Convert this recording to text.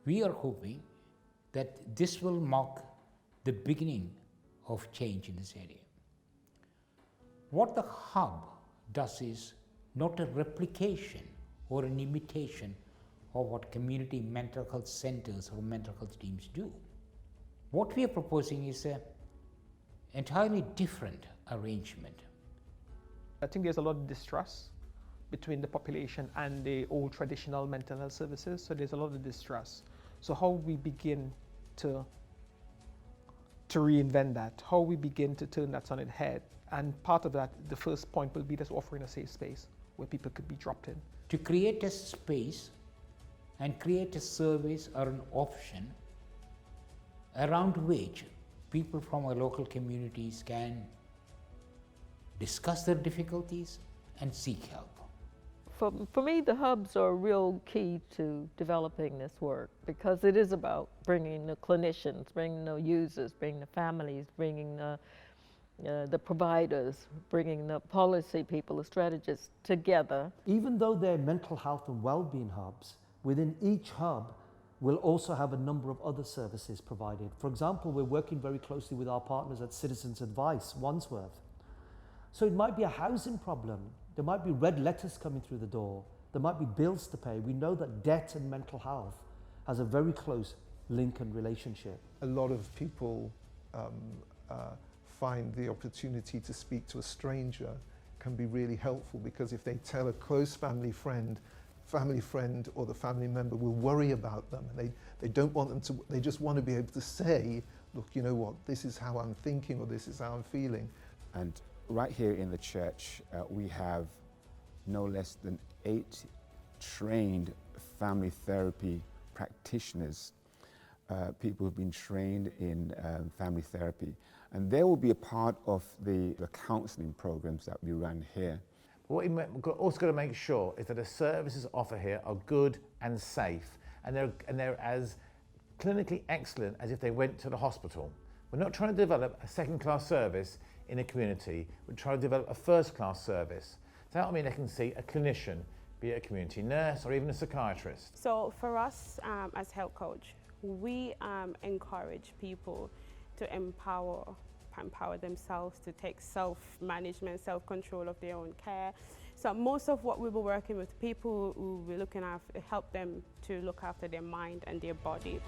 We are hoping that this will mark the beginning of change in this area. What the hub does is not a replication or an imitation of what community mental health centers or mental health teams do. What we are proposing is an entirely different arrangement. I think there's a lot of distrust between the population and the old traditional mental health services, so there's a lot of distrust. So how we begin to reinvent that, how we begin to turn that on its head, and part of that, the first point will be just offering a safe space where people could be dropped in. To create a space and create a service or an option around which people from our local communities can discuss their difficulties and seek help. For me, the hubs are a real key to developing this work, because it is about bringing the clinicians, bringing the users, bringing the families, bringing the providers, bringing the policy people, the strategists together. Even though they're mental health and wellbeing hubs, within each hub we'll also have a number of other services provided. For example, we're working very closely with our partners at Citizens Advice, Wandsworth. So it might be a housing problem, there might be red letters coming through the door, there might be bills to pay. We know that debt and mental health has a very close link and relationship. A lot of people find the opportunity to speak to a stranger can be really helpful, because if they tell a close family friend or the family member will worry about them, and they don't want them to, they just want to be able to say, look, you know what, this is how I'm thinking, or this is how I'm feeling. And right here in the church, we have no less than 8 trained family therapy practitioners, people who've been trained in family therapy. And they will be a part of the counselling programs that we run here. What we've also got to make sure is that the services offered here are good and safe, and they're as clinically excellent as if they went to the hospital. We're not trying to develop a second-class service in a community. We're trying to develop a first-class service. So that will mean they can see a clinician, be it a community nurse or even a psychiatrist. So for us as health coach, we encourage people to empower themselves, to take self-management, self-control of their own care. So most of what we were working with people who we're looking after, help them to look after their mind and their body.